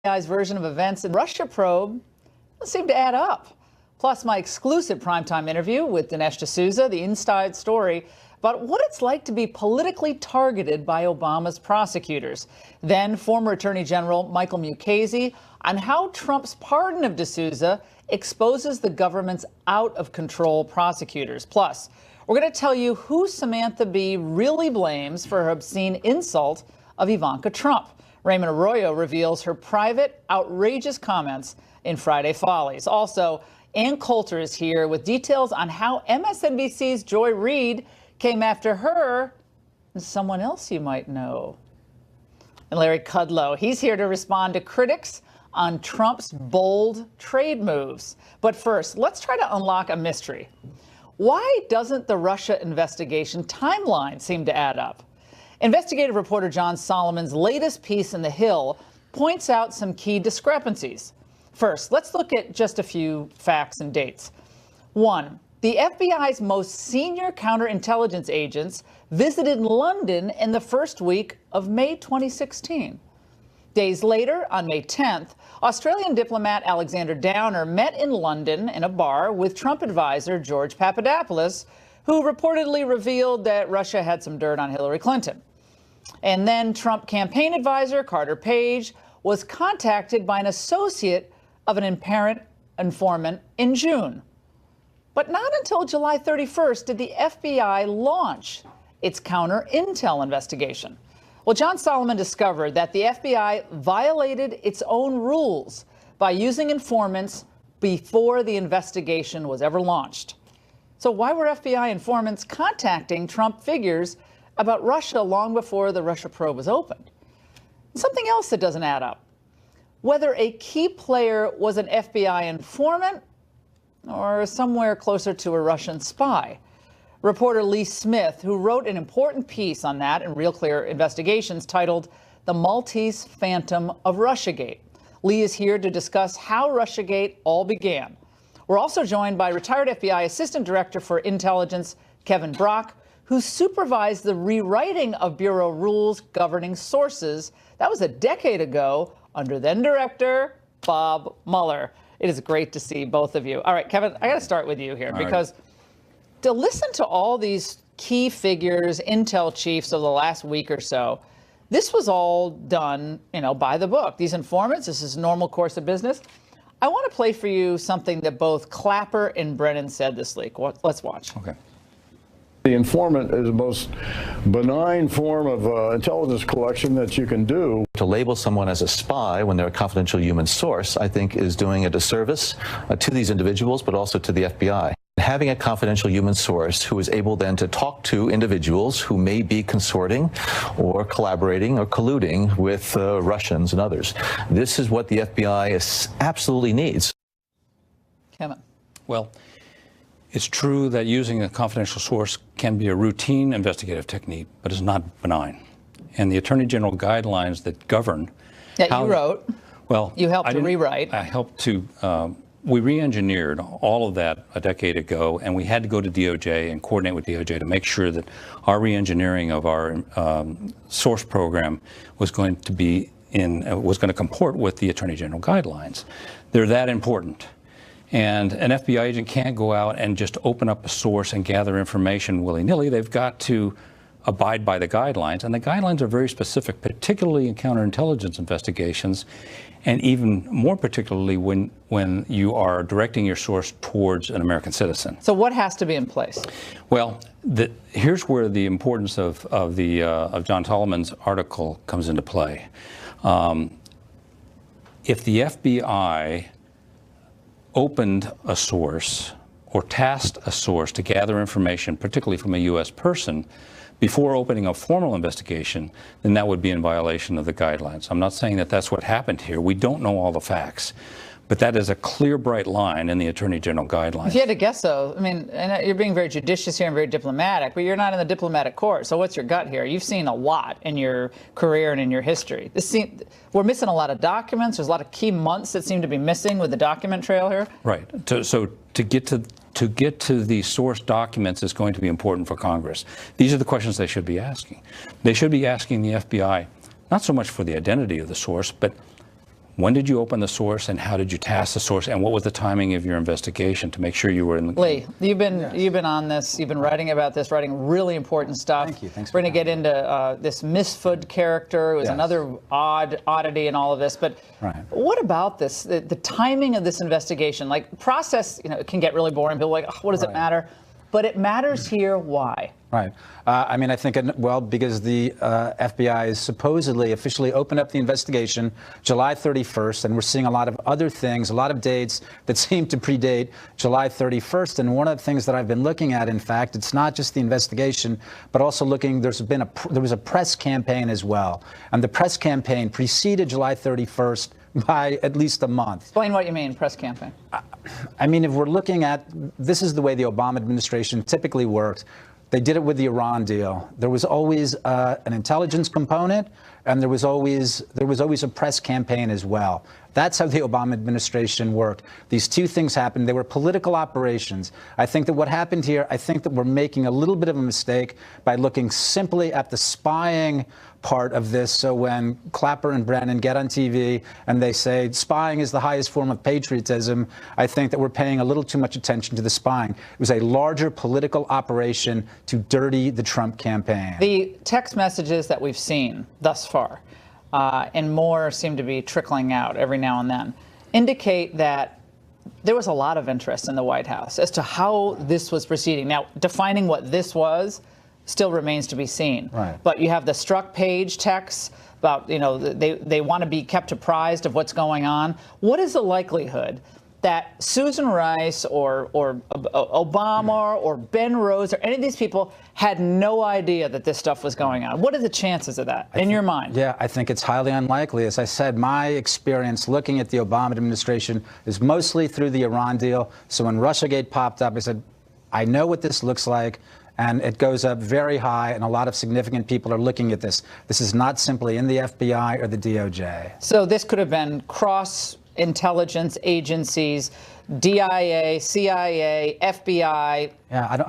FBI's version of events in Russia probe doesn't seem to add up. Plus, my exclusive primetime interview with Dinesh D'Souza, the inside story about what it's like to be politically targeted by Obama's prosecutors. Then, former Attorney General Michael Mukasey on how Trump's pardon of D'Souza exposes the government's out-of-control prosecutors. Plus, we're going to tell you who Samantha Bee really blames for her obscene insult of Ivanka Trump. Raymond Arroyo reveals her private, outrageous comments in Friday Follies. Also, Ann Coulter is here with details on how MSNBC's Joy Reid came after her and someone else you might know. And Larry Kudlow, he's here to respond to critics on Trump's bold trade moves. But first, let's try to unlock a mystery. Why doesn't the Russia investigation timeline seem to add up? Investigative reporter John Solomon's latest piece in The Hill points out some key discrepancies. First, let's look at just a few facts and dates. One, the FBI's most senior counterintelligence agents visited London in the first week of May 2016. Days later, on May 10th, Australian diplomat Alexander Downer met in London in a bar with Trump advisor George Papadopoulos, who reportedly revealed that Russia had some dirt on Hillary Clinton. And then Trump campaign advisor Carter Page was contacted by an associate of an apparent informant in June. But not until July 31st did the FBI launch its counter-intel investigation. Well, John Solomon discovered that the FBI violated its own rules by using informants before the investigation was ever launched. So why were FBI informants contacting Trump figures about Russia long before the Russia probe was opened? Something else that doesn't add up. Whether a key player was an FBI informant or somewhere closer to a Russian spy. Reporter Lee Smith, who wrote an important piece on that in Real Clear Investigations titled The Maltese Phantom of Russiagate. Lee is here to discuss how Russiagate all began. We're also joined by retired FBI Assistant Director for Intelligence, Kevin Brock, who supervised the rewriting of Bureau rules governing sources. That was a decade ago under then Director Bob Mueller. It is great to see both of you. All right, Kevin, I got to start with you here because to listen to all these key figures, intel chiefs of the last week or so, this was all done, by the book. These informants, this is normal course of business. I want to play for you something that both Clapper and Brennan said this week. Let's watch. Okay. The informant is the most benign form of intelligence collection that you can do. To label someone as a spy when they're a confidential human source, I think, is doing a disservice to these individuals, but also to the FBI. Having a confidential human source who is able then to talk to individuals who may be consorting or collaborating or colluding with Russians and others. This is what the FBI absolutely needs. Kevin. Well, it's true that using a confidential source can be a routine investigative technique, but it's not benign. And the Attorney General guidelines that govern that you wrote, well, you helped to rewrite. I helped to, we re-engineered all of that a decade ago, and we had to go to DOJ and coordinate with DOJ to make sure that our re-engineering of our source program was going to be was going to comport with the Attorney General guidelines. They're that important. And an FBI agent can't go out and just open up a source and gather information willy-nilly. They've got to abide by the guidelines, and the guidelines are very specific, particularly in counterintelligence investigations, and even more particularly when you are directing your source towards an American citizen. So what has to be in place? Well, here's where the importance of John Solomon's article comes into play. If the FBI opened a source or tasked a source to gather information, particularly from a U.S. person, before opening a formal investigation, then that would be in violation of the guidelines. I'm not saying that that's what happened here. We don't know all the facts. But that is a clear, bright line in the Attorney General guidelines. If you had to guess, though, I mean, and you're being very judicious here and very diplomatic, but you're not in the diplomatic corps. So what's your gut here? You've seen a lot in your career and in your history. We're missing a lot of documents. There's a lot of key months that seem to be missing with the document trail here. Right. So to get to the source documents is going to be important for Congress. These are the questions they should be asking. They should be asking the FBI, not so much for the identity of the source, but When did you open the source, and how did you task the source, and what was the timing of your investigation to make sure you were in the... Lee, you've been on this, you've been writing about this, writing really important stuff. Thank you. Thanks. We're going to get into this Miss Food character, who is another oddity in all of this. But what about this? The timing of this investigation, like process, it can get really boring. People are like, oh, what does it matter? But it matters here. Why? Right. I mean, I think, well, because the FBI has supposedly officially opened up the investigation July 31st, and we're seeing a lot of other things, a lot of dates that seem to predate July 31st. And one of the things that I've been looking at, in fact, it's not just the investigation, but also looking, there was a press campaign as well. And the press campaign preceded July 31st by at least a month. Explain what you mean, press campaign. I mean, if we're looking at, this is the way the Obama administration typically worked. They did it with the Iran deal. There was always an intelligence component, and there was always a press campaign as well. That's how the Obama administration worked. These two things happened. They were political operations. I think that what happened here, I think that we're making a little bit of a mistake by looking simply at the spying part of this. So when Clapper and Brennan get on TV and they say spying is the highest form of patriotism, I think that we're paying a little too much attention to the spying. It was a larger political operation to dirty the Trump campaign. The text messages that we've seen thus far, and more seem to be trickling out every now and then, indicate that there was a lot of interest in the White House as to how this was proceeding. Now, defining what this was still remains to be seen. Right. But you have the struck page texts about, they want to be kept apprised of what's going on. What is the likelihood that Susan Rice or Obama or Ben Rhodes or any of these people had no idea that this stuff was going on? What are the chances of that in your mind? Yeah, I think it's highly unlikely. As I said, my experience looking at the Obama administration is mostly through the Iran deal. So when Russiagate popped up, I said, I know what this looks like. And it goes up very high, and a lot of significant people are looking at this. This is not simply in the FBI or the DOJ. So this could have been cross-intelligence agencies, DIA, CIA, FBI,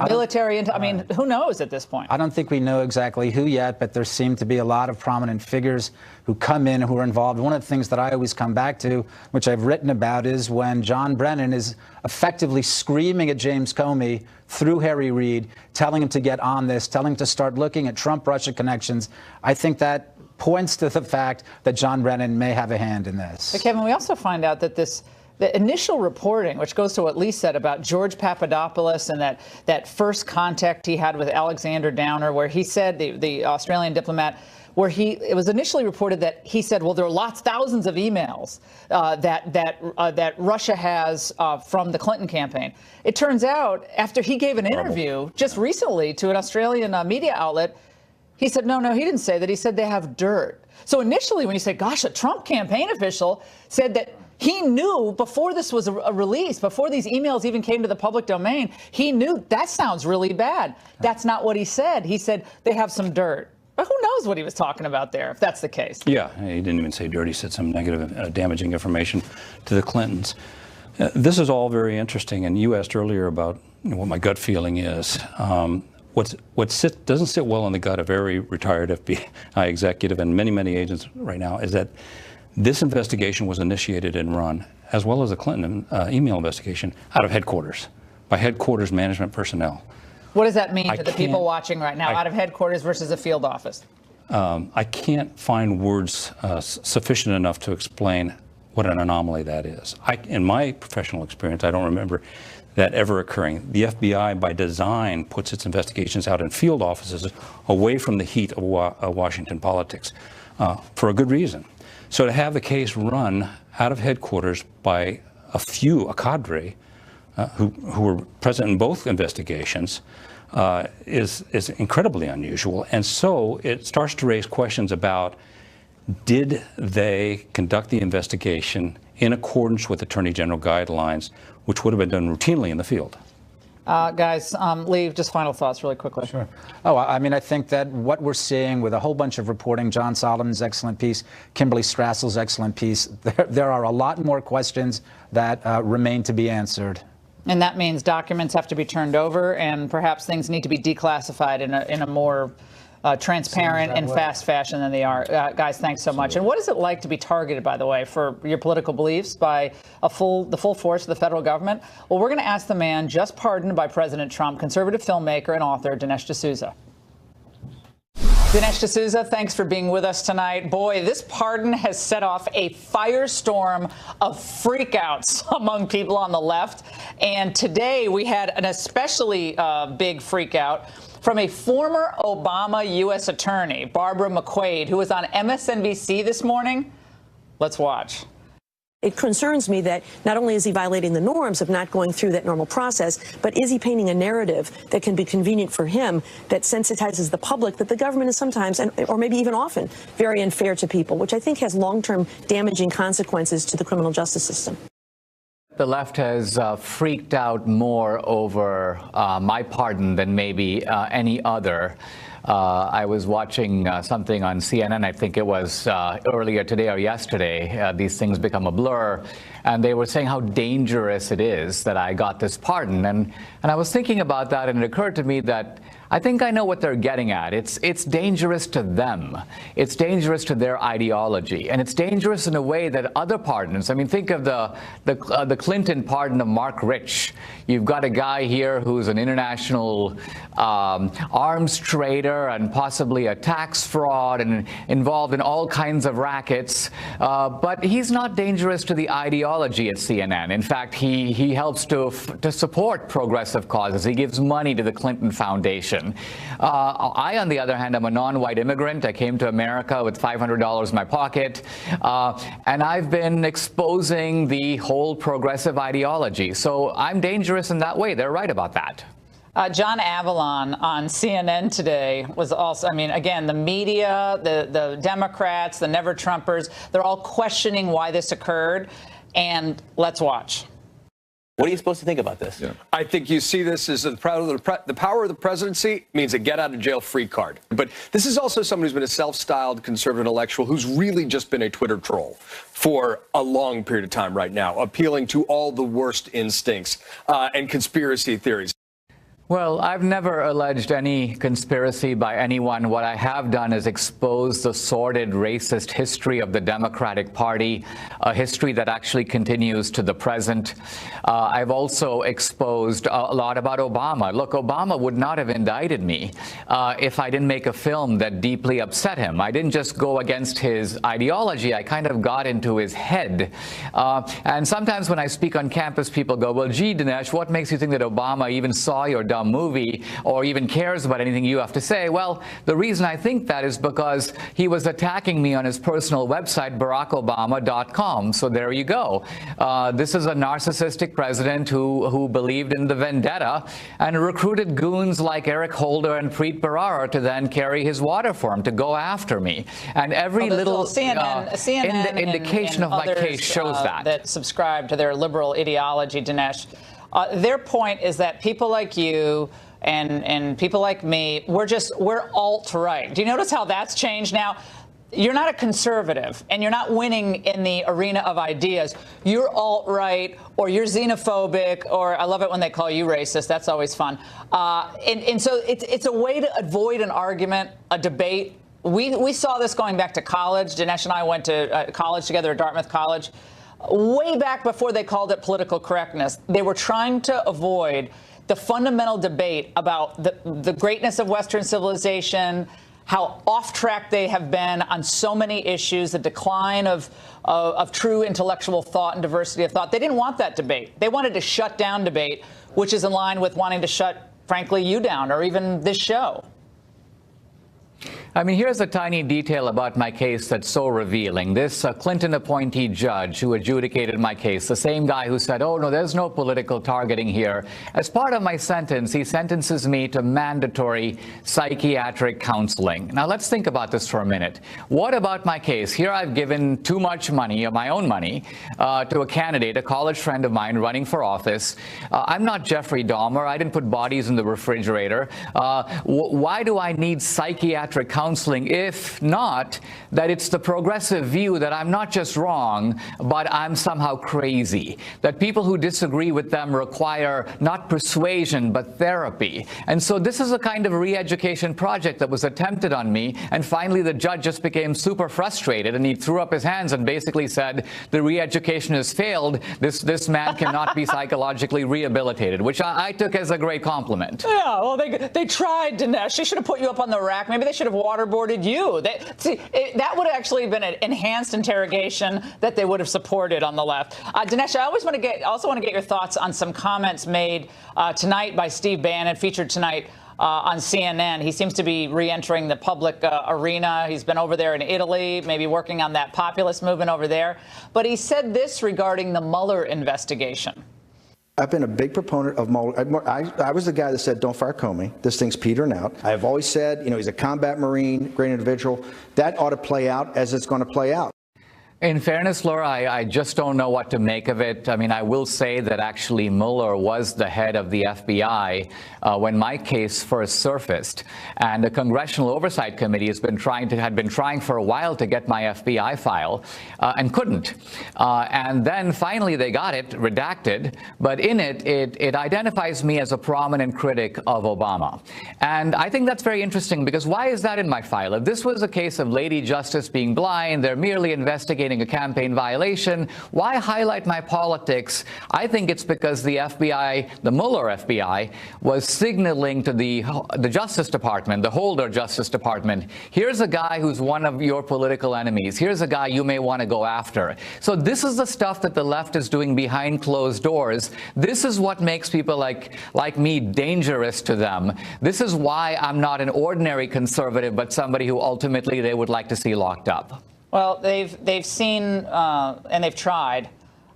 military. I mean, who knows at this point? I don't think we know exactly who yet, but there seem to be a lot of prominent figures who come in, who are involved. One of the things that I always come back to, which I've written about, is when John Brennan is effectively screaming at James Comey through Harry Reid, telling him to get on this, telling him to start looking at Trump-Russia connections. I think that points to the fact that John Brennan may have a hand in this. But Kevin, we also find out that the initial reporting, which goes to what Lee said about George Papadopoulos and that first contact he had with Alexander Downer, where he said, the Australian diplomat, where it was initially reported that he said, well, there are thousands of emails that Russia has from the Clinton campaign. It turns out, after he gave an interview just recently to an Australian media outlet, he said, no, he didn't say that. He said they have dirt. So initially, when you say, gosh, a Trump campaign official said that he knew before this was a release, before these emails even came to the public domain, he knew that sounds really bad. That's not what he said. He said they have some dirt. But who knows what he was talking about there, if that's the case? Yeah, he didn't even say dirt. He said some negative, damaging information to the Clintons. This is all very interesting, and you asked earlier about what my gut feeling is. What doesn't sit well in the gut of every retired FBI executive and many agents right now is that this investigation was initiated and run, as well as the Clinton email investigation, out of headquarters, by headquarters management personnel. What does that mean to the people watching right now, out of headquarters versus a field office? I can't find words sufficient enough to explain what an anomaly that is. In my professional experience, I don't remember that ever occurring. The FBI, by design, puts its investigations out in field offices away from the heat of Washington politics for a good reason. So to have the case run out of headquarters by a cadre who were present in both investigations is incredibly unusual. And so it starts to raise questions about, did they conduct the investigation in accordance with Attorney General guidelines, which would have been done routinely in the field? Guys, Lee, just final thoughts really quickly. Sure. Oh, I mean, I think that what we're seeing with a whole bunch of reporting, John Solomon's excellent piece, Kimberly Strassel's excellent piece, there are a lot more questions that remain to be answered. And that means documents have to be turned over, and perhaps things need to be declassified in a more transparent and fast fashion than they are. Guys, thanks so much. And what is it like to be targeted, by the way, for your political beliefs by the full force of the federal government? Well, we're going to ask the man just pardoned by President Trump, conservative filmmaker and author Dinesh D'Souza. Dinesh D'Souza, thanks for being with us tonight. Boy, this pardon has set off a firestorm of freakouts among people on the left. And today we had an especially big freakout from a former Obama U.S. attorney, Barbara McQuade, who was on MSNBC this morning. Let's watch. It concerns me that not only is he violating the norms of not going through that normal process, but is he painting a narrative that can be convenient for him that sensitizes the public that the government is sometimes, or maybe even often, very unfair to people, which I think has long-term damaging consequences to the criminal justice system. The left has freaked out more over my pardon than maybe any other. I was watching something on CNN, I think it was earlier today or yesterday. These things become a blur. And they were saying how dangerous it is that I got this pardon. And I was thinking about that, and it occurred to me that I think I know what they're getting at. It's dangerous to them. It's dangerous to their ideology. And it's dangerous in a way that other pardons, I mean, think of the Clinton pardon of Mark Rich. You've got a guy here who's an international arms trader and possibly a tax fraud and involved in all kinds of rackets. But he's not dangerous to the ideology at CNN. In fact, he helps to support progressive causes. He gives money to the Clinton Foundation. I, on the other hand, am a non-white immigrant. I came to America with $500 in my pocket, and I've been exposing the whole progressive ideology. So I'm dangerous in that way. They're right about that. John Avalon on CNN today was also, I mean, again, the media, the Democrats, the Never Trumpers, they're all questioning why this occurred. And let's watch. What are you supposed to think about this? Yeah. I think you see this as the power of the presidency means a get-out-of-jail-free card. But this is also someone who's been a self-styled conservative intellectual who's really just been a Twitter troll for a long period of time right now, appealing to all the worst instincts and conspiracy theories. Well, I've never alleged any conspiracy by anyone. What I have done is expose the sordid racist history of the Democratic Party, a history that actually continues to the present. I've also exposed a lot about Obama. Look, Obama would not have indicted me if I didn't make a film that deeply upset him. I didn't just go against his ideology. I kind of got into his head. And sometimes when I speak on campus, people go, well, gee, Dinesh, what makes you think that Obama even saw your dumb movie or even cares about anything you have to say? Well, the reason I think that is because he was attacking me on his personal website, barackobama.com. So there you go. This is a narcissistic president who believed in the vendetta and recruited goons like Eric Holder and Preet Bharara to then carry his water for him, to go after me. And every little CNN indication of my case shows that subscribe to their liberal ideology, Dinesh. Their point is that people like you and people like me, we're alt-right. Do you notice how that's changed now? You're not a conservative, and you're not winning in the arena of ideas. You're alt-right, or you're xenophobic, or I love it when they call you racist. That's always fun. And so it's a way to avoid an argument, a debate. We saw this going back to college. Dinesh and I went to college together at Dartmouth College. Way back before they called it political correctness, they were trying to avoid the fundamental debate about the greatness of Western civilization, how off track they have been on so many issues, the decline of true intellectual thought and diversity of thought. They didn't want that debate. They wanted to shut down debate, which is in line with wanting to shut, frankly, you down, or even this show. I mean, here's a tiny detail about my case that's so revealing. This Clinton appointee judge who adjudicated my case, the same guy who said, oh, no, there's no political targeting here. As part of my sentence, he sentences me to mandatory psychiatric counseling. Now, let's think about this for a minute. What about my case? Here I've given too much money, or my own money, to a candidate, a college friend of mine running for office. I'm not Jeffrey Dahmer. I didn't put bodies in the refrigerator. Why do I need psychiatric counseling counseling. If not, that it's the progressive view that I'm not just wrong, but I'm somehow crazy. That people who disagree with them require not persuasion, but therapy. And so this is a kind of re-education project that was attempted on me. And finally, the judge just became super frustrated, and he threw up his hands and basically said, the re-education has failed. This man cannot be psychologically rehabilitated, which I took as a great compliment. Yeah, well, they tried, Dinesh. They should have put you up on the rack. Maybe they should have waterboarded you. That would have actually been an enhanced interrogation that they would have supported on the left. Dinesh, I also want to get your thoughts on some comments made tonight by Steve Bannon, featured tonight on CNN. He seems to be re-entering the public arena. He's been over there in Italy, maybe working on that populist movement over there. But he said this regarding the Mueller investigation. I've been a big proponent of Mueller. I was the guy that said, don't fire Comey. This thing's petering out. I've always said, he's a combat Marine, great individual. That ought to play out as it's going to play out. In fairness, Laura, I just don't know what to make of it. I mean, I will say that actually Mueller was the head of the FBI when my case first surfaced, and the Congressional Oversight Committee had been trying for a while to get my FBI file and couldn't. And then finally they got it redacted, but in it identifies me as a prominent critic of Obama. And I think that's very interesting, because why is that in my file? If this was a case of Lady Justice being blind, they're merely investigating a campaign violation, why highlight my politics? I think it's because the FBI, the Mueller FBI, was signaling to the Justice Department, the Holder Justice Department, here's a guy who's one of your political enemies. Here's a guy you may want to go after. So this is the stuff that the left is doing behind closed doors. This is what makes people like me dangerous to them. This is why I'm not an ordinary conservative, but somebody who ultimately they would like to see locked up. Well, they've seen and they've tried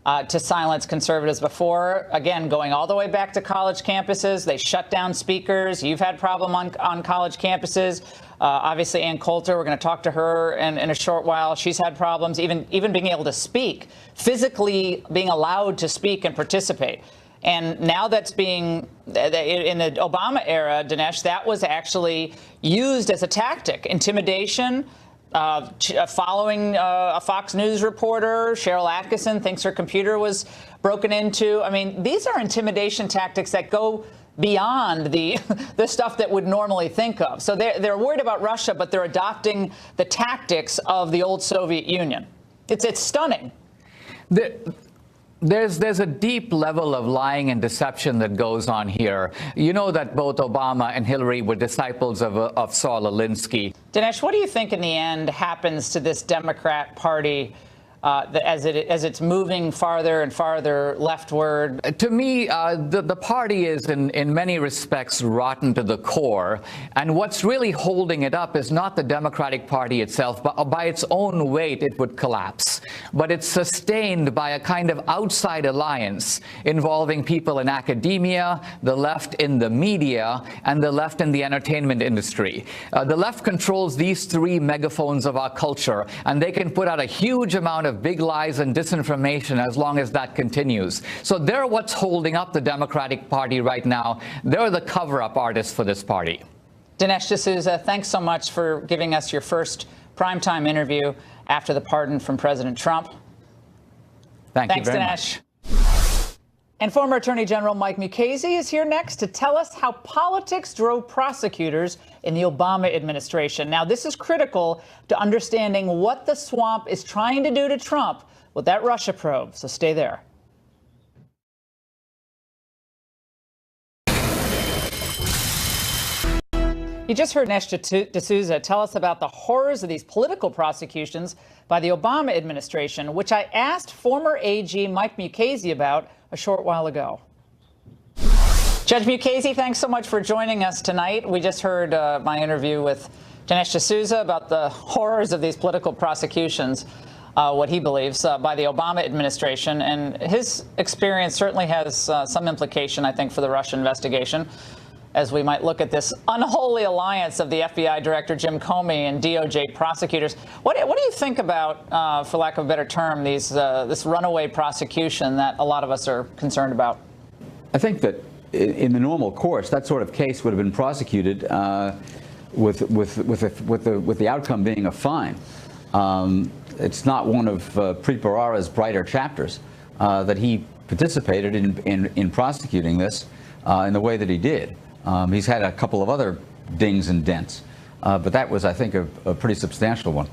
to silence conservatives before. Again, going all the way back to college campuses, they shut down speakers. You've had problem on college campuses. Obviously, Ann Coulter, we're going to talk to her in a short while. She's had problems even being able to speak, physically being allowed to speak and participate. And now that's being, in the Obama era, Dinesh, that was actually used as a tactic, intimidation. Following a Fox News reporter, Cheryl Atkinson, thinks her computer was broken into. I mean, these are intimidation tactics that go beyond the stuff that would normally think of. So they're worried about Russia, but they're adopting the tactics of the old Soviet Union. It's stunning. There's a deep level of lying and deception that goes on here. You know that both Obama and Hillary were disciples of Saul Alinsky. Dinesh, what do you think in the end happens to this Democrat Party as it's moving farther and farther leftward? To me, the party is in many respects rotten to the core. And what's really holding it up is not the Democratic Party itself, but by its own weight, it would collapse. But it's sustained by a kind of outside alliance involving people in academia, the left in the media, and the left in the entertainment industry. The left controls these three megaphones of our culture, and they can put out a huge amount of big lies and disinformation as long as that continues. So they're what's holding up the Democratic Party right now. They're the cover-up artists for this party. Dinesh D'Souza, thanks so much for giving us your first primetime interview after the pardon from President Trump. Thanks you very much. And former Attorney General Mike Mukasey is here next to tell us how politics drove prosecutors in the Obama administration. Now, this is critical to understanding what the swamp is trying to do to Trump with that Russia probe. So stay there. You just heard Dinesh D'Souza tell us about the horrors of these political prosecutions by the Obama administration, which I asked former AG Mike Mukasey about a short while ago. Judge Mukasey, thanks so much for joining us tonight. We just heard my interview with Dinesh D'Souza about the horrors of these political prosecutions, what he believes, by the Obama administration. And his experience certainly has some implication, I think, for the Russia investigation, as we might look at this unholy alliance of the FBI Director Jim Comey and DOJ prosecutors. What do you think about, for lack of a better term, this runaway prosecution that a lot of us are concerned about? I think that in the normal course, that sort of case would have been prosecuted with the outcome being a fine. It's not one of Preet Bharara's brighter chapters that he participated in prosecuting this in the way that he did. He's had a couple of other dings and dents, but that was, I think, a pretty substantial one.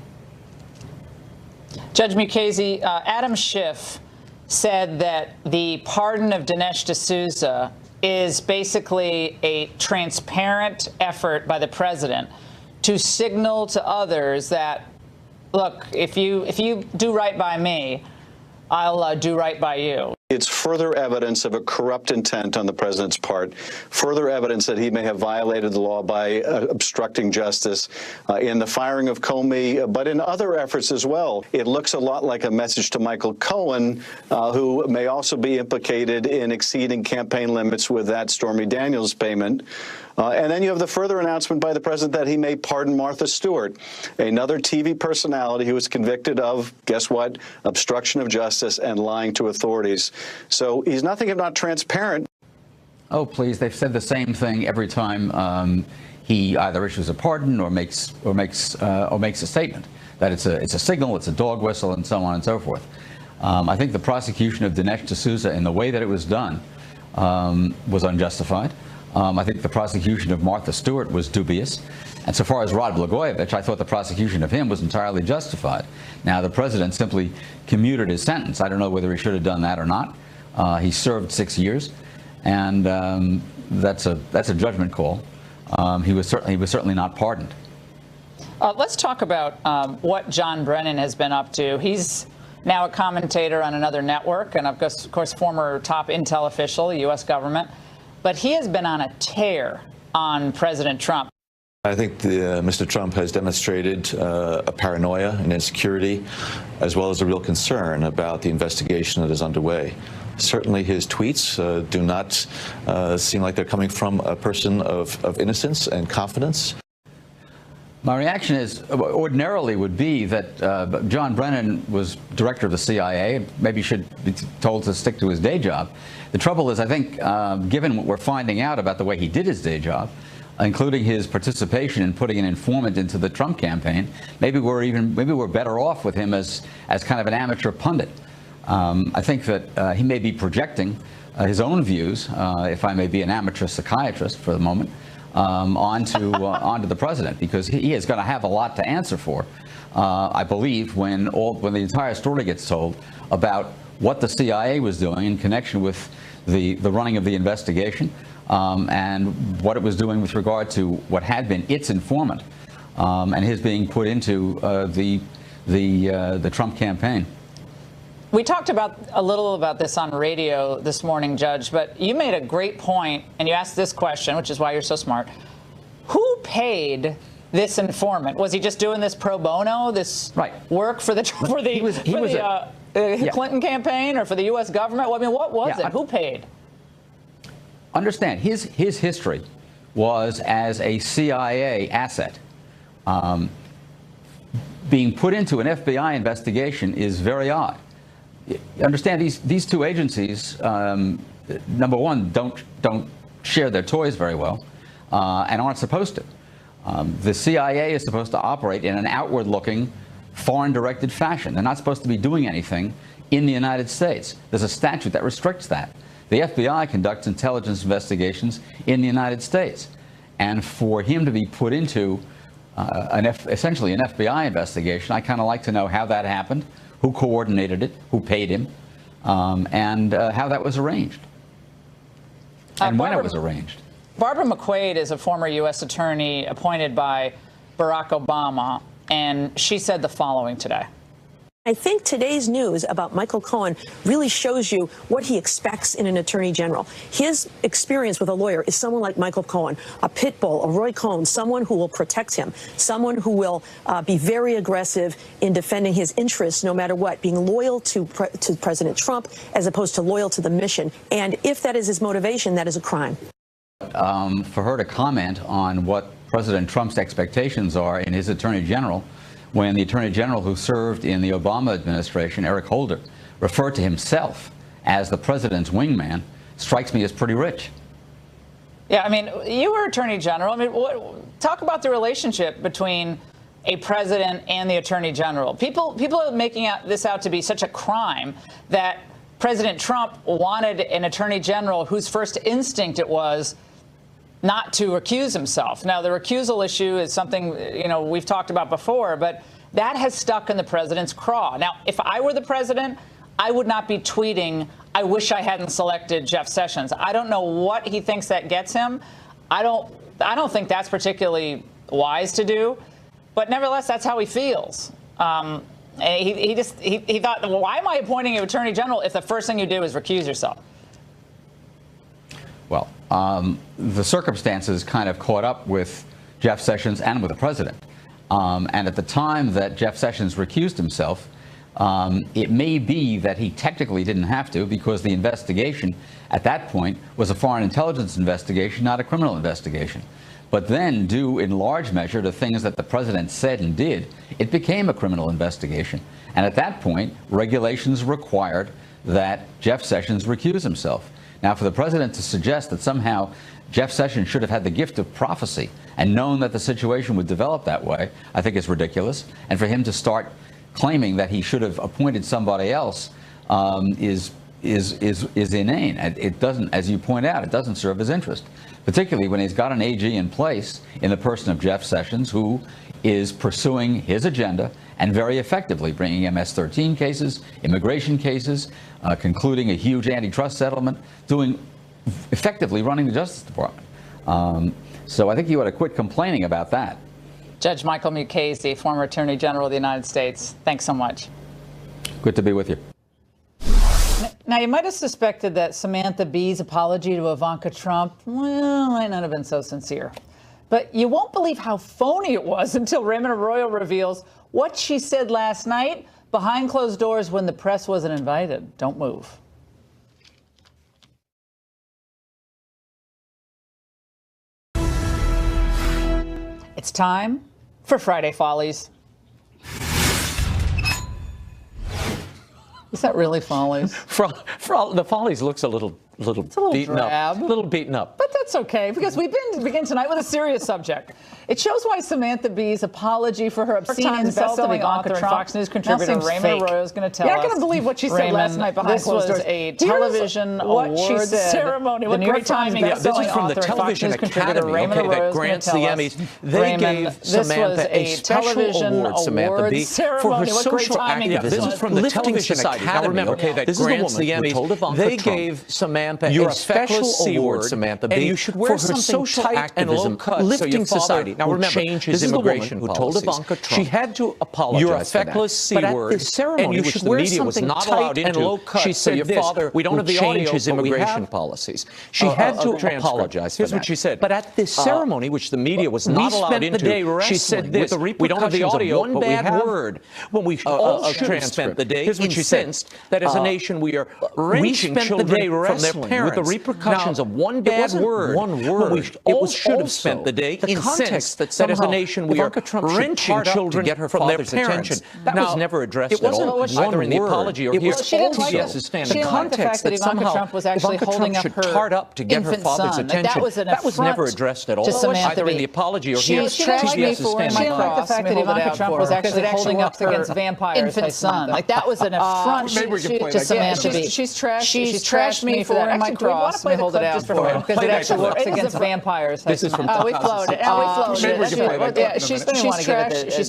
Judge Mukasey, Adam Schiff said that the pardon of Dinesh D'Souza is basically a transparent effort by the president to signal to others that, look, if you do right by me, I'll do right by you. It's further evidence of a corrupt intent on the president's part, further evidence that he may have violated the law by obstructing justice in the firing of Comey, but in other efforts as well. It looks a lot like a message to Michael Cohen, who may also be implicated in exceeding campaign limits with that Stormy Daniels payment. And then you have the further announcement by the president that he may pardon Martha Stewart, another TV personality who was convicted of, guess what, obstruction of justice and lying to authorities. So he's nothing if not transparent. Oh, please. They've said the same thing every time he either issues a pardon or makes a statement that it's a signal, it's a dog whistle, and so on and so forth. I think the prosecution of Dinesh D'Souza in the way that it was done was unjustified. I think the prosecution of Martha Stewart was dubious. And so far as Rod Blagojevich, I thought the prosecution of him was entirely justified. Now, the president simply commuted his sentence. I don't know whether he should have done that or not. He served 6 years, and that's a judgment call. He was certainly not pardoned. Let's talk about what John Brennan has been up to. He's now a commentator on another network, and of course, former top intel official, the U.S. government. But he has been on a tear on President Trump. I think Mr. Trump has demonstrated a paranoia and insecurity, as well as a real concern about the investigation that is underway. Certainly his tweets do not seem like they're coming from a person of innocence and confidence. My reaction is ordinarily would be that John Brennan was director of the CIA, maybe should be told to stick to his day job. The trouble is, I think, given what we're finding out about the way he did his day job, including his participation in putting an informant into the Trump campaign, maybe we're better off with him as kind of an amateur pundit. I think that he may be projecting his own views, if I may be an amateur psychiatrist for the moment, onto the president, because he is going to have a lot to answer for, I believe, when the entire story gets told about what the CIA was doing in connection with the running of the investigation, and what it was doing with regard to what had been its informant, and his being put into the Trump campaign. We talked a little about this on radio this morning, Judge, but you made a great point, and you asked this question, which is why you're so smart. Who paid this informant? Was he just doing this pro bono, this work for the Clinton campaign or for the U.S. government? Well, I mean, what was it? Who paid? Understand, his history was as a CIA asset. Being put into an FBI investigation is very odd. Understand, these two agencies, number one, don't share their toys very well, and aren't supposed to. The CIA is supposed to operate in an outward-looking, foreign-directed fashion. They're not supposed to be doing anything in the United States. There's a statute that restricts that. The FBI conducts intelligence investigations in the United States, and for him to be put into essentially an FBI investigation, I kind of like to know how that happened, who coordinated it, who paid him, and how that was arranged, and when it was arranged. Barbara McQuaid is a former U.S. attorney appointed by Barack Obama, and she said the following today. I think today's news about Michael Cohen really shows you what he expects in an attorney general. His experience with a lawyer is someone like Michael Cohen, a pit bull, a Roy Cohn, someone who will protect him, someone who will be very aggressive in defending his interests no matter what, being loyal to President Trump as opposed to loyal to the mission. And if that is his motivation, that is a crime. For her to comment on what President Trump's expectations are in his attorney general, when the attorney general who served in the Obama administration, Eric Holder, referred to himself as the president's wingman, strikes me as pretty rich. Yeah, I mean, you were Attorney General. I mean, talk about the relationship between a president and the Attorney General. People are making this out to be such a crime that President Trump wanted an Attorney General whose first instinct it was not to recuse himself. Now, the recusal issue is something, we've talked about before, but that has stuck in the president's craw. Now, if I were the president, I would not be tweeting, I wish I hadn't selected Jeff Sessions. I don't know what he thinks that gets him. I don't think that's particularly wise to do, but nevertheless, that's how he feels. And he thought, well, why am I appointing an Attorney General if the first thing you do is recuse yourself? Well, the circumstances kind of caught up with Jeff Sessions and with the president. And at the time that Jeff Sessions recused himself, it may be that he technically didn't have to, because the investigation at that point was a foreign intelligence investigation, not a criminal investigation. But then, due in large measure to things that the president said and did, it became a criminal investigation. And at that point, regulations required that Jeff Sessions recuse himself. Now, for the president to suggest that somehow Jeff Sessions should have had the gift of prophecy and known that the situation would develop that way, I think is ridiculous. And for him to start claiming that he should have appointed somebody else is inane. It doesn't, as you point out, it doesn't serve his interest, particularly when he's got an AG in place in the person of Jeff Sessions, who is pursuing his agenda and very effectively bringing MS-13 cases, immigration cases, concluding a huge antitrust settlement, effectively running the Justice Department. So I think you ought to quit complaining about that. Judge Michael Mukasey, former Attorney General of the United States, thanks so much. Good to be with you. Now, you might have suspected that Samantha Bee's apology to Ivanka Trump, well, might not have been so sincere. But you won't believe how phony it was until Raymond Arroyo reveals what she said last night behind closed doors when the press wasn't invited. Don't move. It's time for Friday Follies. Is that really Follies? The Follies looks a little beaten drab. up. A little beaten up. But that's okay, because we begin tonight with a serious subject. It shows why Samantha Bee's apology for her obscene insult of Ivanka Trump, Fox News contributor Raymond Arroyo is going to tell us. You're not going to believe what she said last night behind closed doors. This was a television awards ceremony. The New York Times bestselling author and Fox News contributor Raymond Arroyo is going to tell us. They gave Samantha a special award, Samantha Bee, for her social activism. This is from the Television Academy. Now remember, that grants the Emmys. They gave Samantha a special award, Samantha Bee, and you should wear for her social activism, lifting society. Now remember, this is the woman who told Ivanka Trump she had to apologize. You're a feckless C-word, at the ceremony, which the media was not allowed into. She said your father we don't have the change his immigration policies. She had to apologize. Here's what she said. But at this ceremony, which the media was not allowed into, she said this: we don't have the audio, one bad word. When we all should have spent the day incensed that as a nation we are wrenching children from their parents with the repercussions of one bad word. One word. We should have spent the day incensed that as a nation we are wrenching children from their parents. That was never addressed at all, either in the apology or here. The context that somehow Trump was actually holding up her tart up to get her father's attention. That was never addressed at all, either in the apology or here. She didn't like the fact that Ivanka Trump was actually holding up against vampires infant son. Like, that was an affront to Samantha Bee. She's trashed me for wearing my cross. Let me hold it out for her, because it actually works against vampires. This is from we flowed it. She's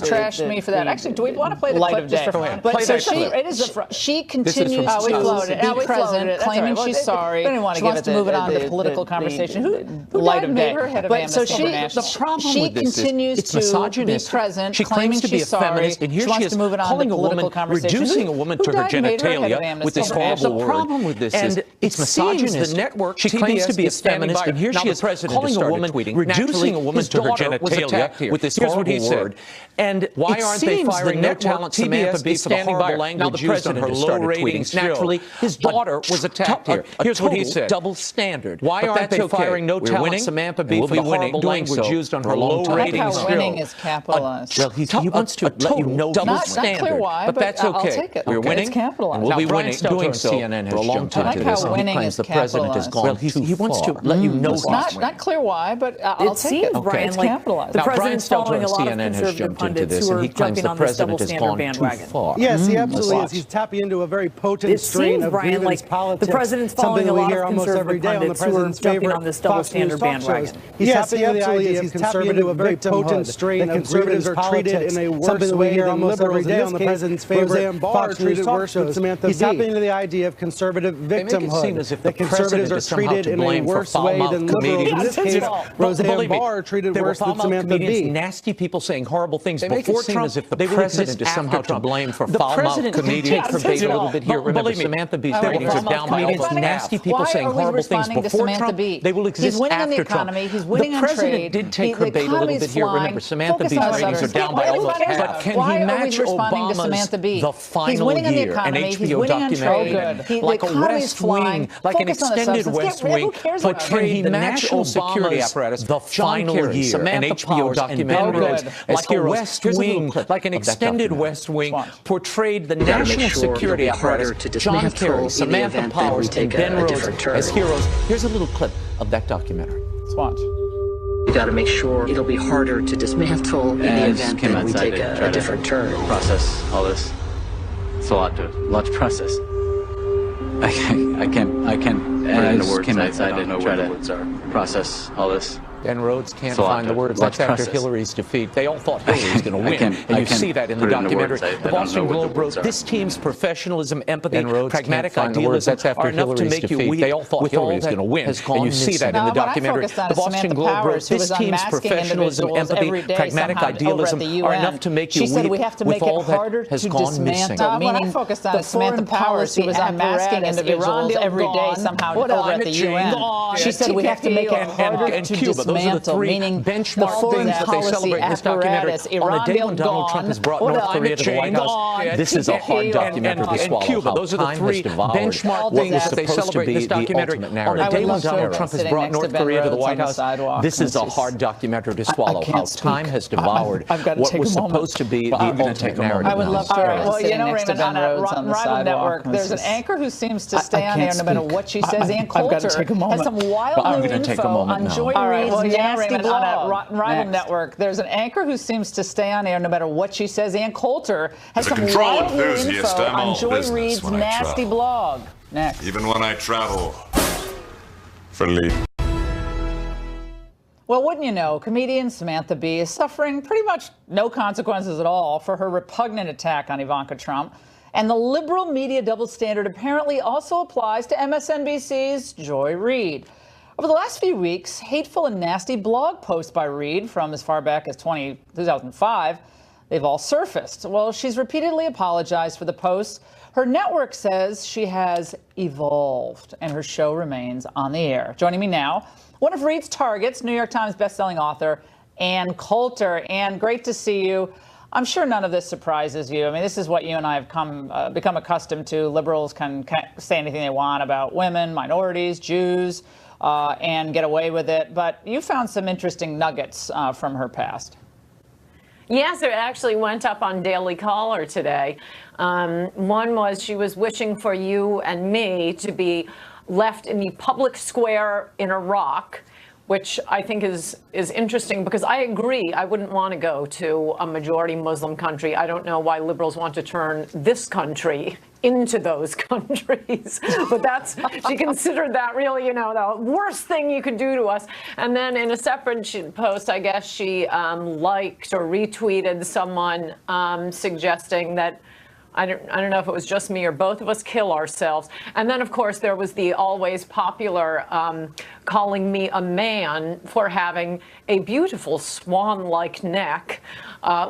trashed me for that. Actually, do we want to play the clip just for fun? But so she continues to be present, claiming she's sorry. She wants to move it on to political conversation. Who light of day? But so she continues to be present, claiming she's sorry. She wants to move it on to political conversation. Reducing a woman to her genitalia with this horrible word. The problem with this is it's misogynist. The network, she claims to be a feminist, and here she is calling a woman, reducing a woman to her genitalia with this horrible word. And why aren't they firing no talent Samantha Bee for the horrible language used on her low ratings? Naturally, his daughter was attacked here. Here's what he said. Double standard. Why aren't they firing no talent Samantha Bee for the horrible language used on her low ratings? Winning is capitalized. Well, he wants to let you know double standard. But that's okay. We're winning, and we'll be winning, doing so for a long time. I like how winning is claims the president has gone too far. He wants to let you know it's not clear why, but I'll take it. Brian, it's like capitalized. the now, Brian president's following a lot of CNN has conservative jumped into pundits this, who and are he claims jumping the on this double president has standard gone bandwagon. too far. Yes, he absolutely is. He's tapping into a very potent strain of Brian, grievance like politics. The president's following a lot of conservative pundits who are jumping on this double standard bandwagon. Yes, he absolutely is. He's tapping into a very potent strain of conservatives are treated in a worse way than liberals. In this case, Roseanne Barr treated worse than Samantha Bee. He's tapping into the idea of conservative victimhood. That conservatives are treated in a worse way than liberals. In this case, Roseanne Barr treated worse than Samantha Bee. Nasty people saying horrible things They make before it seem Trump. as if the They president is somehow to blame for foul-mouthed comedians. debate a little bit here. Remember, Samantha Bee's ratings are down by almost nasty people saying horrible things before Trump. They will exist after Trump. He's winning on trade. The president did take her bait a little bit here. Remember, Samantha Bee's ratings are down by almost half. But can he match Obama's The Final Year, an HBO documentary, like a West Wing, like an extended West Wing? But can he match Obama's The Final Year, an HBO documentary, like a West Wing, like an extended West Wing, portrayed the national security apparatus, John Kerry, Samantha Powers, and Ben Rhodes as heroes? Here's a little clip of that documentary. Let's watch. You got to make sure it'll be harder to dismantle in the event that we take a different turn. Process all this. It's a lot to process. I can't. As the words I don't know where the words are. Process all this. Ben Rhodes can't find the words. That's after Hillary's defeat. They all thought Hillary was going to win, and you see that in the documentary. The Boston Globe wrote, "This team's professionalism, empathy, pragmatic idealism are enough to make you weep." They all thought Hillary was going to win, and you see that in the documentary. The Boston Globe wrote, "This team's professionalism, empathy, pragmatic idealism are enough to make you weep." With all that has gone missing. What I focused on is Samantha Powers, who was unmasking individuals every day somehow over at the UN. She said we have to make it harder to dismantle. Those are the three benchmark things that they celebrate in this documentary. On a day when Donald Trump has brought North Korea to the White House, this is a hard documentary to swallow. Cuba, those are the three benchmark things that they celebrate in this documentary. On a day when Donald Trump has brought North Korea to the White House, this is a hard documentary to swallow. How time has devoured what was supposed to be the ultimate narrative. I would love to. Well, you know, Raymond, on a rival network, there's an anchor who seems to stay on air no matter what she says. Ann Coulter has some wild new info on Joy Reid's nasty blog. On a rival network, there's an anchor who seems to stay on air no matter what she says. Ann Coulter has some wild new info on Joy Reid's nasty blog. Next. Even when I travel for leave. Well, wouldn't you know, comedian Samantha Bee is suffering pretty much no consequences at all for her repugnant attack on Ivanka Trump. And the liberal media double standard apparently also applies to MSNBC's Joy Reid. Over the last few weeks, hateful and nasty blog posts by Reid from as far back as 2005, they've all surfaced. Well, she's repeatedly apologized for the posts. Her network says she has evolved and her show remains on the air. Joining me now, one of Reid's targets, New York Times bestselling author Ann Coulter. Ann, great to see you. I'm sure none of this surprises you. I mean, this is what you and I have become accustomed to. Liberals can say anything they want about women, minorities, Jews, and get away with it. But you found some interesting nuggets from her past. Yes, it actually went up on Daily Caller today. One was she was wishing for you and me to be left in the public square in Iraq, which I think is interesting because I agree. I wouldn't want to go to a majority Muslim country. I don't know why liberals want to turn this country into those countries. But she considered that really, the worst thing you could do to us. And then in a separate post, I guess she liked or retweeted someone suggesting that I don't know if it was just me or both of us kill ourselves. And then, of course, there was the always popular calling me a man for having a beautiful swan-like neck.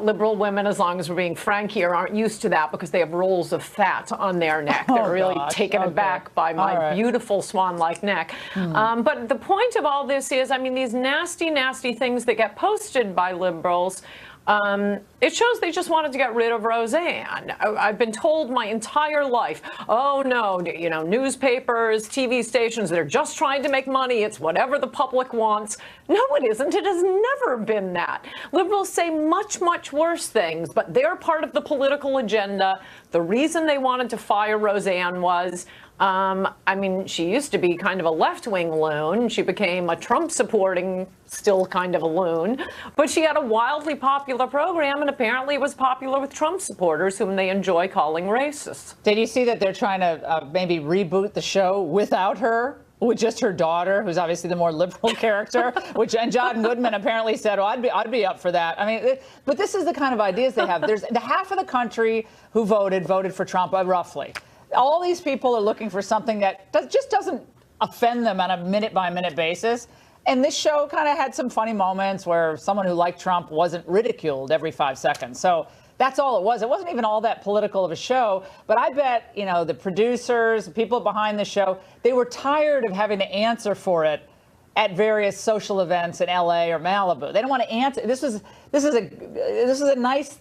Liberal women, as long as we're being frank here, aren't used to that because they have rolls of fat on their neck. They're really taken aback by my beautiful swan-like neck. But the point of all this is, I mean, these nasty, nasty things that get posted by liberals, it shows they just wanted to get rid of Roseanne. I've been told my entire life, oh no, newspapers, TV stations, they're just trying to make money. It's whatever the public wants. No, it isn't. It has never been that. Liberals say much, much worse things, but they're part of the political agenda. The reason they wanted to fire Roseanne was I mean, she used to be kind of a left-wing loon. She became a Trump-supporting, still kind of a loon. But she had a wildly popular program, and apparently it was popular with Trump supporters, whom they enjoy calling racists. Did you see that they're trying to maybe reboot the show without her? With just her daughter, who's obviously the more liberal character, and John Goodman apparently said, "Oh, I'd be up for that." I mean, but this is the kind of ideas they have. There's the half of the country who voted for Trump, roughly. All these people are looking for something that just doesn't offend them on a minute-by-minute basis. And this show kind of had some funny moments where someone who liked Trump wasn't ridiculed every 5 seconds. So that's all it was. It wasn't even all that political of a show. But I bet, the producers, the people behind the show, they were tired of having to answer for it at various social events in LA or Malibu. They don't want to answer. This is a nice,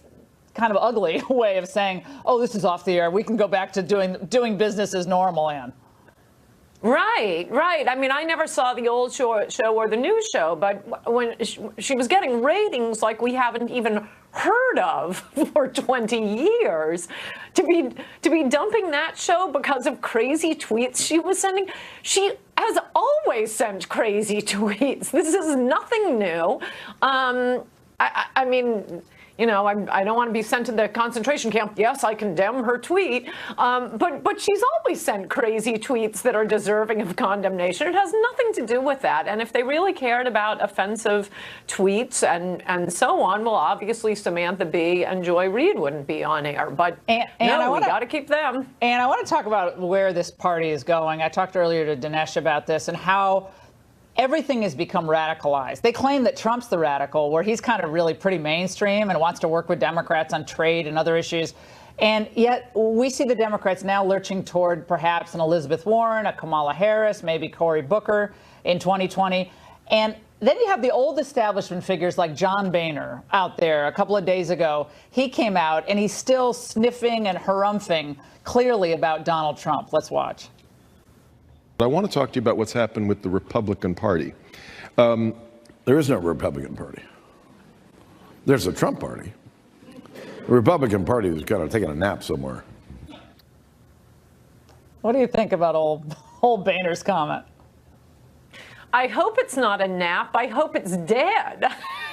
kind of ugly way of saying, oh, this is off the air. We can go back to doing business as normal, Ann. Right. I mean, I never saw the old show or the new show, but when she was getting ratings like we haven't even heard of for 20 years, to be dumping that show because of crazy tweets she was sending. She has always sent crazy tweets. This is nothing new. I mean, I don't want to be sent to the concentration camp. Yes, I condemn her tweet. But she's always sent crazy tweets that are deserving of condemnation. It has nothing to do with that. And if they really cared about offensive tweets and so on, well, obviously Samantha Bee and Joy Reid wouldn't be on air. But we got to keep them. And I want to talk about where this party is going. I talked earlier to Dinesh about this and how everything has become radicalized. They claim that Trump's the radical, where he's kind of really pretty mainstream and wants to work with Democrats on trade and other issues. And yet we see the Democrats now lurching toward perhaps an Elizabeth Warren, a Kamala Harris, maybe Cory Booker in 2020. And then you have the old establishment figures like John Boehner out there a couple of days ago. He came out and he's still sniffing and harumphing clearly about Donald Trump. Let's watch. I want to talk to you about what's happened with the Republican Party. There is no Republican Party. There's a Trump Party. The Republican Party is kind of taking a nap somewhere. What do you think about old Boehner's comment? I hope it's not a nap. I hope it's dead.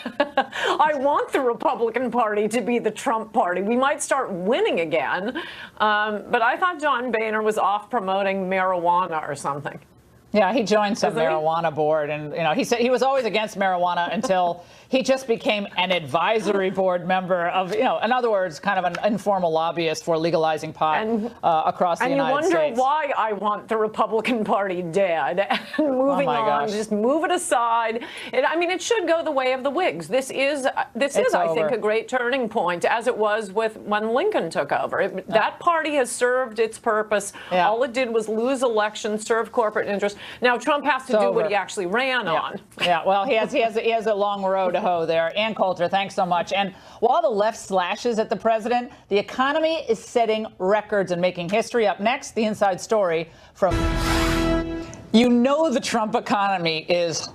I want the Republican Party to be the Trump Party. We might start winning again. But I thought John Boehner was off promoting marijuana or something. Yeah, he joined some marijuana board, and he said he was always against marijuana until he just became an advisory board member of, in other words, kind of an informal lobbyist for legalizing pot across the United States. And you wonder why I want the Republican Party dead. And moving on, just move it aside. It should go the way of the Whigs. This is, I think, a great turning point, as it was when Lincoln took over. That party has served its purpose. Yeah. All it did was lose elections, serve corporate interests. Now Trump has to do what he actually ran on. Yeah, well, he has a long road to hoe there. Ann Coulter, thanks so much. And while the left slashes at the president, the economy is setting records and making history. Up next, the inside story from the Trump economy is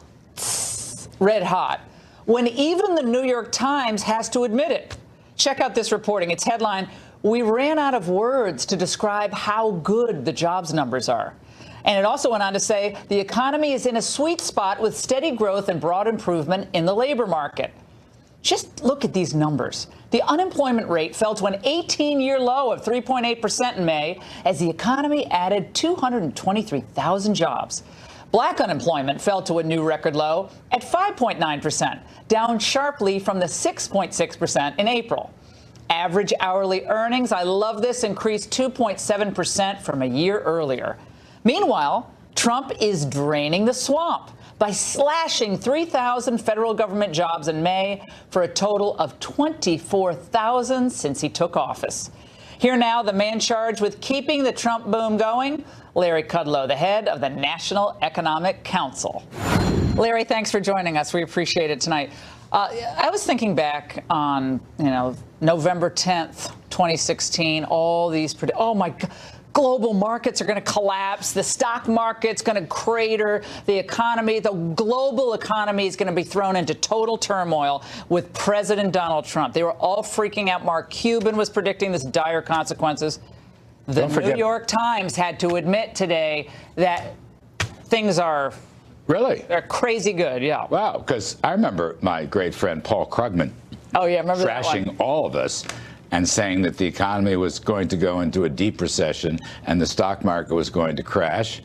red hot when even the New York Times has to admit it. Check out this reporting. Its headline: "We ran out of words to describe how good the jobs numbers are." And it also went on to say the economy is in a sweet spot with steady growth and broad improvement in the labor market. Just look at these numbers. The unemployment rate fell to an 18-year low of 3.8% in May as the economy added 223,000 jobs. Black unemployment fell to a new record low at 5.9%, down sharply from the 6.6% in April. Average hourly earnings, I love this, increased 2.7% from a year earlier. Meanwhile, Trump is draining the swamp by slashing 3,000 federal government jobs in May for a total of 24,000 since he took office. Here now, the man charged with keeping the Trump boom going, Larry Kudlow, the head of the National Economic Council. Larry, thanks for joining us. We appreciate it tonight. I was thinking back on, November 10th, 2016, all these, oh my God. Global markets are going to collapse. The stock market's going to crater. The economy, the global economy is going to be thrown into total turmoil with President Donald Trump. They were all freaking out. Mark Cuban was predicting this dire consequences. The New York Times had to admit today that things are they're crazy good. Yeah. Wow. Because I remember my great friend Paul Krugman. Oh yeah, remember trashing that one. all of us and saying that the economy was going to go into a deep recession and the stock market was going to crash.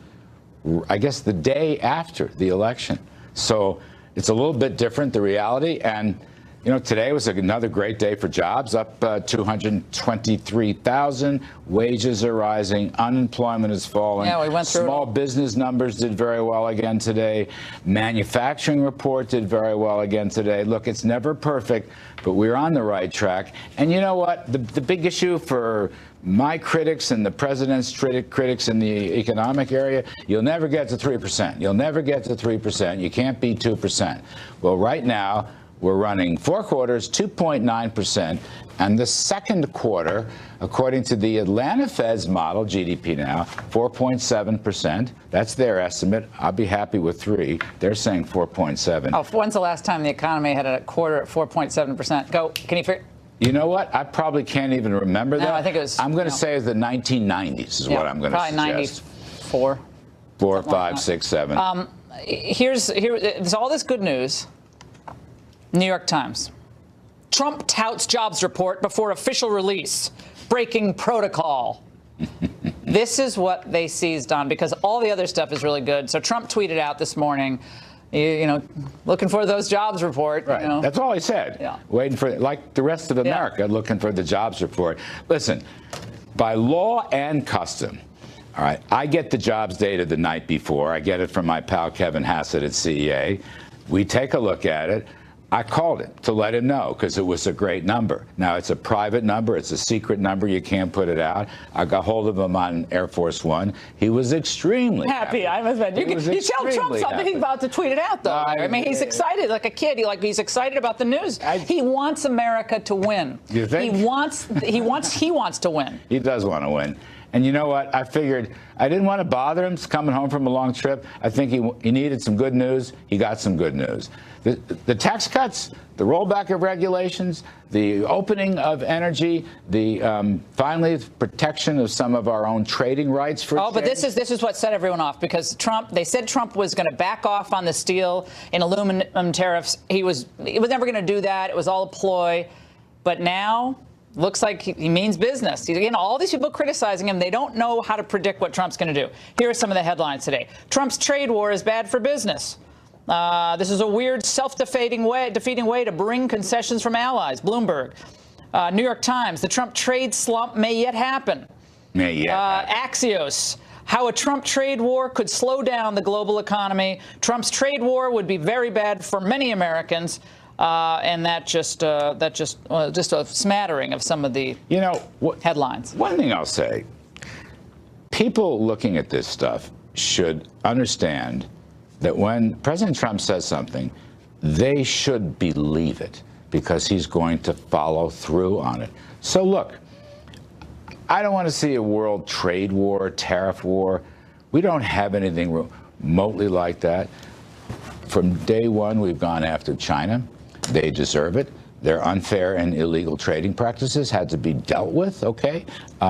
I guess the day after the election. So it's a little bit different, the reality. And, you know, today was another great day for jobs, up 223,000. Wages are rising. Unemployment is falling. Yeah, we went through Small business numbers did very well again today. Manufacturing report did very well again today. Look, it's never perfect, but we're on the right track. And you know what? The big issue for my critics and the president's critics in the economic area, you'll never get to 3%. You'll never get to 3%. You can't beat 2%. Well, right now, we're running 4 quarters, 2.9%. And the second quarter, according to the Atlanta Fed's model, GDP now, 4.7%. That's their estimate. I'll be happy with 3. They're saying 4.7. Oh, when's the last time the economy had a quarter at 4.7%? Go. Can you figure? You know what? I probably can't even remember that. No, I think it was. I'm going to say the 1990s is what I'm going to suggest. Probably 94. 4, 5, 6, 7. There's all this good news. New York Times. Trump touts jobs report before official release. Breaking protocol. This is what they seized on because all the other stuff is really good. So Trump tweeted out this morning, you know, looking for those jobs report. Right. You know. That's all he said. Yeah. Waiting for, like the rest of America, looking for the jobs report. Listen, by law and custom, all right, I get the jobs data the night before. I get it from my pal Kevin Hassett at CEA. We take a look at it. I called him to let him know because it was a great number. Now, it's a private number. It's a secret number. You can't put it out. I got hold of him on Air Force One. He was extremely happy. I must admit. You tell Trump something, he's about to tweet it out, though. I mean, he's excited like a kid. He's excited about the news. He wants America to win. You think? He wants to win. He does want to win. And you know what? I figured I didn't want to bother him. He's coming home from a long trip. I think he needed some good news. He got some good news. The tax cuts, the rollback of regulations, the opening of energy, the finally protection of some of our own trading rights for but this is what set everyone off because they said Trump was going to back off on the steel and aluminum tariffs. He was never going to do that. It was all a ploy. But now looks like he means business. Again, all these people criticizing him, they don't know how to predict what Trump's going to do. Here are some of the headlines today. Trump's trade war is bad for business. This is a weird, self-defeating way to bring concessions from allies. Bloomberg. New York Times. The Trump trade slump may yet happen. Axios. How a Trump trade war could slow down the global economy. Trump's trade war would be very bad for many Americans. And that's just a smattering of some of the headlines. One thing I'll say, people looking at this stuff should understand that when President Trump says something, they should believe it because he's going to follow through on it. So look, I don't want to see a world trade war, tariff war. We don't have anything remotely like that. From day one, we've gone after China. They deserve it. Their unfair and illegal trading practices had to be dealt with, okay?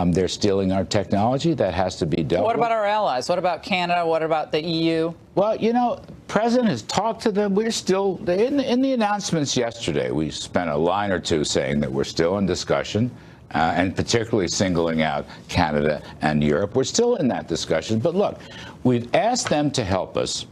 They're stealing our technology. That has to be dealt with. What about our allies? What about Canada? What about the EU? Well, you know, President has talked to them. We're still, in the announcements yesterday, we spent a line or two saying that we're still in discussion, and particularly singling out Canada and Europe. We're still in that discussion. But look, we've asked them to help us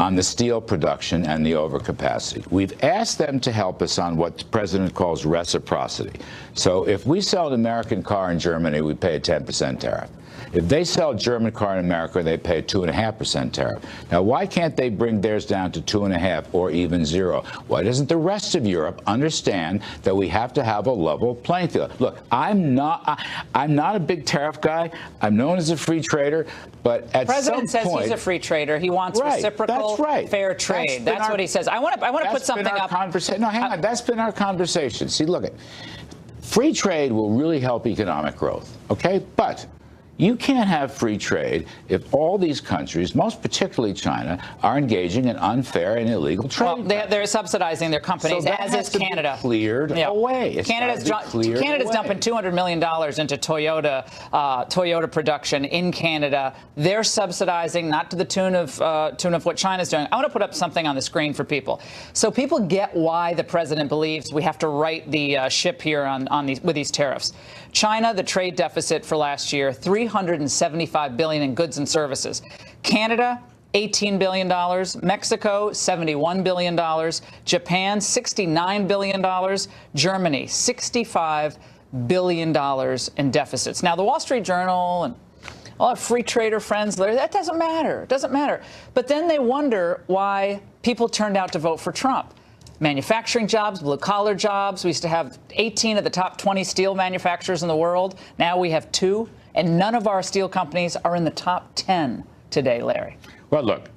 on the steel production and the overcapacity. We've asked them to help us on what the president calls reciprocity. So if we sell an American car in Germany, we pay a 10% tariff. If they sell a German car in America, they pay a 2.5% tariff. Now, why can't they bring theirs down to 2.5 or even 0? Why doesn't the rest of Europe understand that we have to have a level playing field? Look, I'm not a big tariff guy. I'm known as a free trader, but at some point, the president says he's a free trader. He wants reciprocal, fair trade. That's what he says. I want to put something up. No, hang on. That's been our conversation. See, look, free trade will really help economic growth. Okay, but You can't have free trade if all these countries, most particularly China, are engaging in unfair and illegal trade. Well, they're subsidizing their companies, so that as has is to Canada. Be cleared away. Canada's dumping $200 million into Toyota production in Canada. They're subsidizing, not to the tune of what China's doing. I want to put up something on the screen for people, so people get why the president believes we have to right the ship here with these tariffs. China, the trade deficit for last year, $375 billion in goods and services. Canada, $18 billion. Mexico, $71 billion. Japan, $69 billion. Germany, $65 billion in deficits. Now, the Wall Street Journal and all our free trader friends, that doesn't matter. It doesn't matter. But then they wonder why people turned out to vote for Trump. Manufacturing jobs, blue-collar jobs. We used to have 18 of the top 20 steel manufacturers in the world. Now we have 2, and none of our steel companies are in the top 10 today, Larry. Well, look,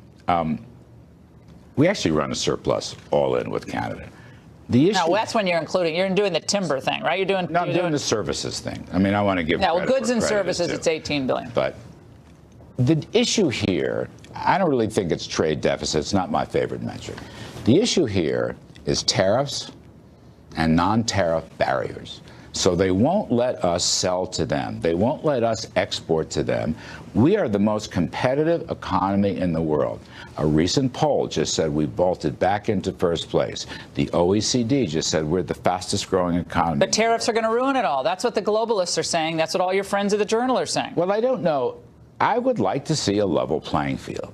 we actually run a surplus all in with Canada. The issue. Now, that's when you're doing the timber thing, right? I'm doing the services thing. I mean, I want to give. Well, goods and services, it's $18 billion. But the issue here, I don't really think it's trade deficit. It's not my favorite metric. The issue here is tariffs and non-tariff barriers. So they won't let us sell to them. They won't let us export to them. We are the most competitive economy in the world. A recent poll just said we vaulted back into first place. The OECD just said we're the fastest growing economy. But tariffs are going to ruin it all. That's what the globalists are saying. That's what all your friends at the Journal are saying. Well, I don't know. I would like to see a level playing field.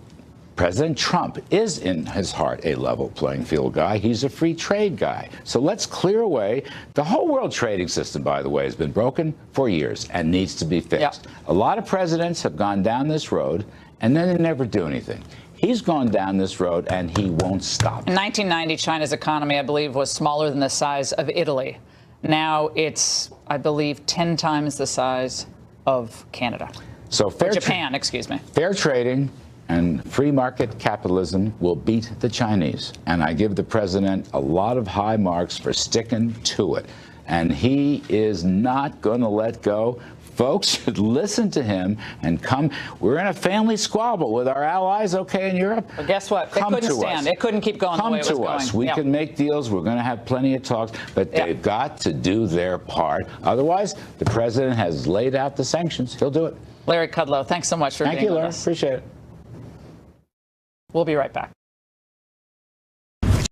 President Trump is, in his heart, a level playing field guy. He's a free trade guy. So let's clear away. The whole world trading system, by the way, has been broken for years and needs to be fixed. A lot of presidents have gone down this road, and then they never do anything. He's gone down this road, and he won't stop. In 1990, China's economy, I believe, was smaller than the size of Italy. Now it's, I believe, 10 times the size of Canada. So Japan, excuse me. Fair trading and free market capitalism will beat the Chinese. And I give the president a lot of high marks for sticking to it. And he is not going to let go. Folks should listen to him and come. We're in a family squabble with our allies, okay, in Europe. But guess what? They couldn't stand. It couldn't keep going the way it was going. Come to us. We can make deals. We're going to have plenty of talks. But they've got to do their part. Otherwise, the president has laid out the sanctions. He'll do it. Larry Kudlow, thanks so much for being with us. Thank you, Larry. Appreciate it. We'll be right back.